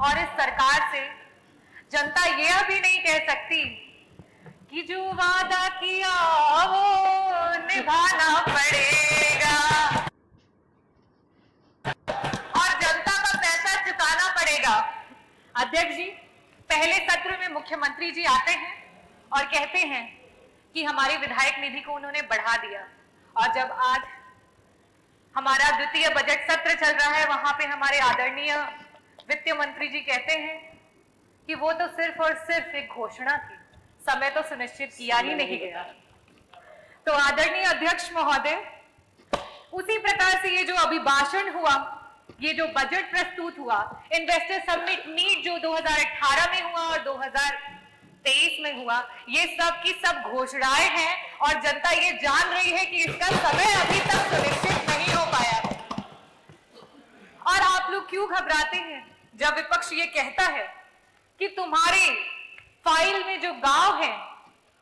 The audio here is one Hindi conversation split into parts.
और इस सरकार से जनता यह भी नहीं कह सकती कि जो वादा किया वो निभाना पड़ेगा और जनता का पैसा चुकाना पड़ेगा। अध्यक्ष जी, पहले सत्र में मुख्यमंत्री जी आते हैं और कहते हैं कि हमारी विधायक निधि को उन्होंने बढ़ा दिया, और जब आज हमारा द्वितीय बजट सत्र चल रहा है वहां पे हमारे आदरणीय वित्त मंत्री जी कहते हैं कि वो तो सिर्फ और सिर्फ एक घोषणा थी, समय तो सुनिश्चित किया ही नहीं गया। तो आदरणीय अध्यक्ष महोदय, उसी प्रकार से ये जो अभिभाषण हुआ, ये जो बजट प्रस्तुत हुआ, इन्वेस्टर समिट मीट जो 2018 में हुआ और 2023 में हुआ, ये सब की सब घोषणाएं हैं और जनता ये जान रही है कि इसका समय अभी तक सुनिश्चित नहीं हो पाया। और आप लोग क्यों घबराते हैं जब विपक्ष ये कहता है कि तुम्हारे फाइल में जो गांव हैं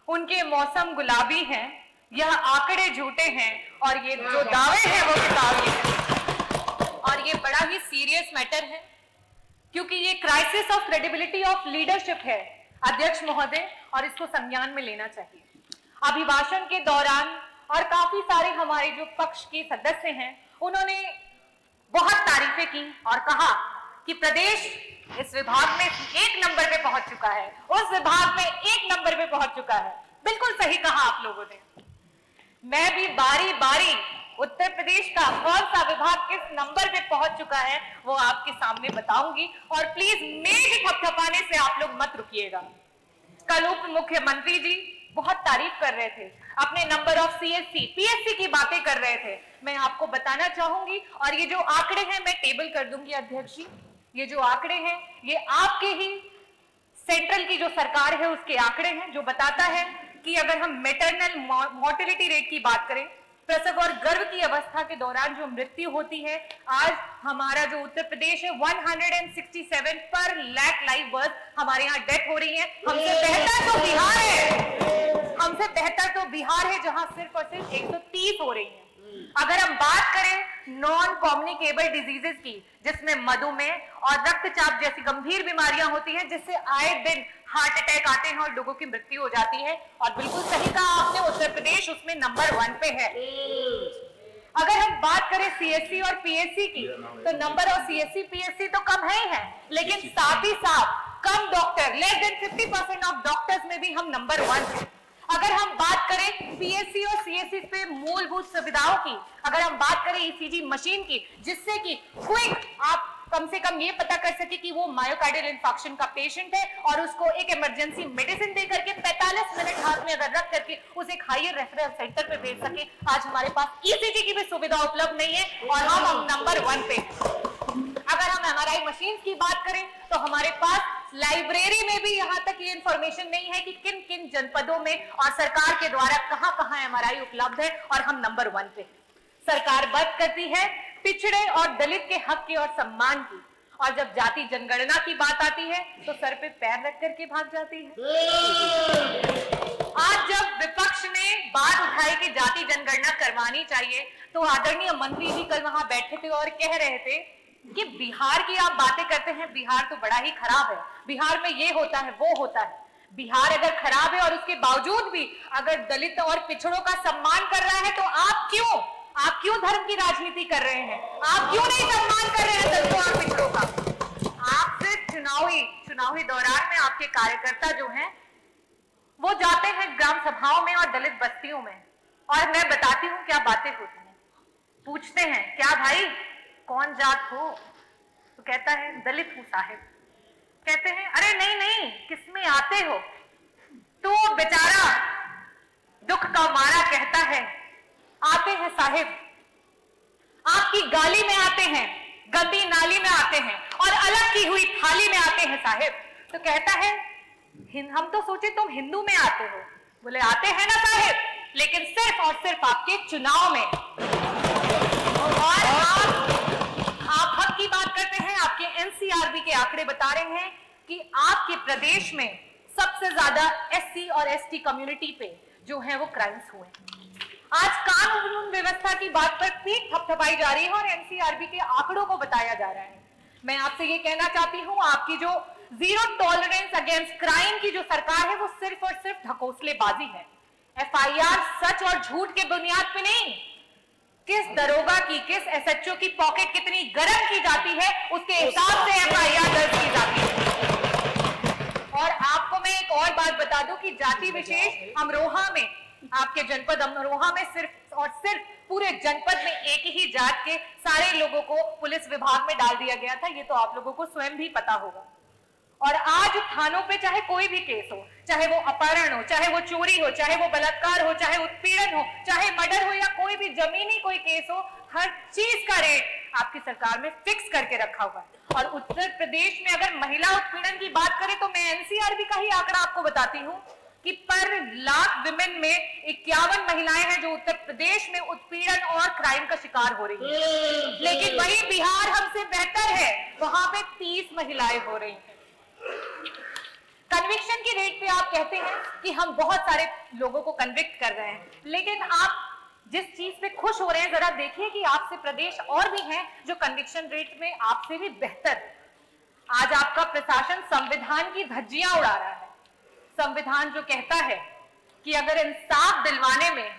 उनके मौसम गुलाबी हैं, यह आंकड़े झूठे हैं और ये जो दावे हैं वो किताबी हैं। और ये बड़ा ही सीरियस मैटर है क्योंकि ये crisis of credibility of leadership है अध्यक्ष महोदय, और इसको संज्ञान में लेना चाहिए। अभिभाषण के दौरान और काफी सारे हमारे जो पक्ष के सदस्य हैं उन्होंने बहुत तारीफें की और कहा कि प्रदेश इस विभाग में 1 नंबर पे पहुंच चुका है, उस विभाग में 1 नंबर पे पहुंच चुका है। बिल्कुल सही कहा आप लोगों ने। मैं भी बारी बारी उत्तर प्रदेश का कौन सा विभाग किस नंबर पे पहुंच चुका है वो आपके सामने बताऊंगी, और प्लीज मेरे थपथपाने से आप लोग मत रुकिएगा। कल उप मुख्यमंत्री जी बहुत तारीफ कर रहे थे, अपने नंबर ऑफ सीएससी पीएससी की बातें कर रहे थे। मैं आपको बताना चाहूंगी, और ये जो आंकड़े हैं मैं टेबल कर दूंगी अध्यक्ष जी, ये जो आंकड़े हैं ये आपके ही सेंट्रल की जो सरकार है उसके आंकड़े हैं, जो बताता है कि अगर हम मैटरनल मोर्टेलिटी रेट की बात करें, प्रसव और गर्भ की अवस्था के दौरान जो मृत्यु होती है, आज हमारा जो उत्तर प्रदेश है 167 पर लाख लाइव बर्थ हमारे यहाँ डेथ हो रही है। हमसे बेहतर तो बिहार है, हमसे बेहतर तो बिहार है जहां सिर्फ और सिर्फ 130 हो रही है। अगर हम बात करें नॉन कम्युनिकेबल डिजीजेस की, जिसमें मधुमेह और रक्तचाप जैसी गंभीर बीमारियां होती हैं, जिससे आए दिन हार्ट अटैक आते हैं और लोगों की मृत्यु हो जाती है, और बिल्कुल सही कहा आपने, उत्तर प्रदेश उसमें नंबर 1 पे है। अगर हम बात करें सीएससी और पीएससी की, तो नंबर ऑफ सीएससी पीएससी तो कम है ही है, लेकिन साथ ही साथ कम doctor, less than 50% of doctors में भी हम नंबर 1 है। अगर हम बात करें पीएससी और सीएससी पे मूलभूत सुविधाओं की, अगर हम बात करें ईसीजी मशीन की, जिससे कि क्विक आप कम से कम ये पता कर सके कि वो मायोकार्डियल इंफार्क्शन का पेशेंट है और उसको एक इमरजेंसी मेडिसिन दे करके 45 मिनट हाथ में अगर रख करके उसे एक हायर रेफरल सेंटर पे भेज सके, आज हमारे पास ईसीजी की भी सुविधा उपलब्ध नहीं है और हम नंबर 1 पे हैं। अगर हम एमआरआई मशीन की बात करें तो हमारे पास लाइब्रेरी में भी यहाँ तक ये इंफॉर्मेशन नहीं है कि किन किन जनपदों में और सरकार के द्वारा कहां कहां एमआरआई उपलब्ध है, और हम नंबर 1 पे हैं। सरकार बात करती है पिछड़े और दलित के हक की और सम्मान की, और जब जाति जनगणना की बात आती है तो सर पे पैर रख करके भाग जाती है। आज जब विपक्ष ने बात उठाई कि जाति जनगणना करवानी चाहिए, तो आदरणीय मंत्री जी कल वहां बैठे थे और कह रहे थे कि बिहार की आप बातें करते हैं, बिहार तो बड़ा ही खराब है, बिहार में ये होता है वो होता है। बिहार अगर खराब है और उसके बावजूद भी अगर दलित और पिछड़ों का सम्मान कर रहा है, तो आप क्यों धर्म की राजनीति कर रहे हैं? आप क्यों नहीं सम्मान कर रहे हैं दलितों और पिछड़ों का? आप सिर्फ चुनावी दौरान में आपके कार्यकर्ता जो हैं वो जाते हैं ग्राम सभाओं में और दलित बस्तियों में, और मैं बताती हूँ क्या बातें होती हैं। पूछते हैं क्या भाई कौन जात हो, तो कहता है दलित हूं साहिब। कहते हैं अरे नहीं नहीं किसमें आते हो, तो बेचारा दुख का मारा कहता है आते हैं साहिब, आपकी गाली में आते हैं, गंदी नाली में आते हैं और अलग की हुई थाली में आते हैं साहिब। तो कहता है हम तो सोचे तुम हिंदू में आते हो। बोले आते हैं ना साहिब, लेकिन सिर्फ और सिर्फ आपके चुनाव में। और आप हक की बात करते हैं, आपके एनसीआरबी के आंकड़े बता रहे हैं कि आपके प्रदेश में सबसे ज्यादा एससी और एसटी कम्युनिटी पे जो है वो क्राइम्स हुए। आज कानून व्यवस्था की बात पर भी थपथपाई जा रही है और एनसीआरबी के आंकड़ों को बताया जा रहा है। मैं आपसे ये कहना चाहती हूं, आपकी जो जीरो टॉलरेंस अगेंस्ट क्राइम की जो सरकार है वो सिर्फ और सिर्फ ढकोसलेबाजी है। एफआईआर सच और झूठ के बुनियाद पे नहीं, किस दरोगा की, किस एसएचओ की पॉकेट कितनी गर्म की जाती है उसके हिसाब से एफआईआर दर्ज की जाती है। और आपको मैं एक और बात बता दूं कि जाति विशेष अमरोहा में, आपके जनपद अमरोहा में सिर्फ और सिर्फ पूरे जनपद में एक ही जात के सारे लोगों को पुलिस विभाग में डाल दिया गया था। ये तो आप लोगों को स्वयं भी पता होगा। और आज थानों पे चाहे कोई भी केस हो, चाहे वो अपहरण हो, चाहे वो चोरी हो, चाहे वो बलात्कार हो, चाहे उत्पीड़न हो, चाहे मर्डर हो, या कोई भी जमीनी कोई केस हो, हर चीज का रेट आपकी सरकार में फिक्स करके रखा हुआ है। और उत्तर प्रदेश में अगर महिला उत्पीड़न की बात करें तो मैं एनसीआरबी का ही आंकड़ा आपको बताती हूं कि पर लाख विमेन में 51 महिलाएं हैं जो उत्तर प्रदेश में उत्पीड़न और क्राइम का शिकार हो रही हैं। लेकिन वही बिहार हमसे बेहतर है, वहां पे 30 महिलाएं हो रही हैं। कन्विक्शन की रेट पे आप कहते हैं कि हम बहुत सारे लोगों को कन्विक्ट कर रहे हैं, लेकिन आप जिस चीज पे खुश हो रहे हैं जरा देखिए कि आपसे प्रदेश और भी हैं जो कन्विक्शन रेट में आपसे भी बेहतर है। आज आपका प्रशासन संविधान की धज्जियां उड़ा रहा है। संविधान जो कहता है कि अगर इंसाफ दिलवाने में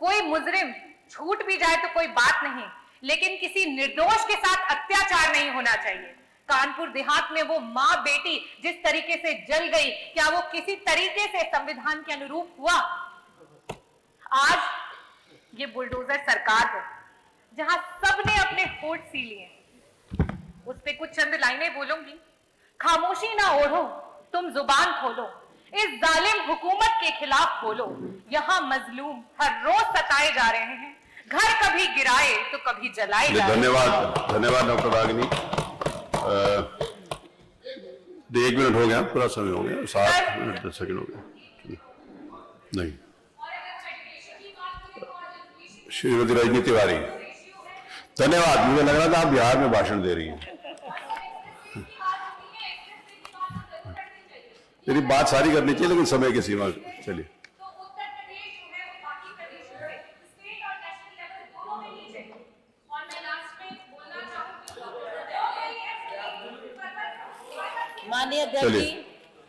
कोई मुजरिम छूट भी जाए तो कोई बात नहीं, लेकिन किसी निर्दोष के साथ अत्याचार नहीं होना चाहिए। कानपुर देहात में वो मां बेटी जिस तरीके से जल गई, क्या वो किसी तरीके से संविधान के अनुरूप हुआ? आज ये बुलडोजर सरकार है जहां सबने अपने होठ सी लिए, उस पे कुछ चंद लाइनें बोलूंगी। खामोशी ना ओढ़ो, तुम जुबान खोलो, इस जालिम हुकूमत के खिलाफ बोलो। यहाँ मजलूम हर रोज सताए जा रहे हैं, घर कभी गिराए तो कभी जलाए जा रहे हैं। धन्यवाद, धन्यवाद डॉक्टर रागिनी। 1 मिनट हो गया, पूरा समय हो गया, 7 मिनट 10 सेकंड हो गया। नहीं, श्रीमती रजनी तिवारी, धन्यवाद। मुझे लग रहा था आप बिहार में भाषण दे रही हैं। मेरी बात सारी करनी चाहिए लेकिन समय की सीमा। चलिए, माननीय अध्यक्ष जी,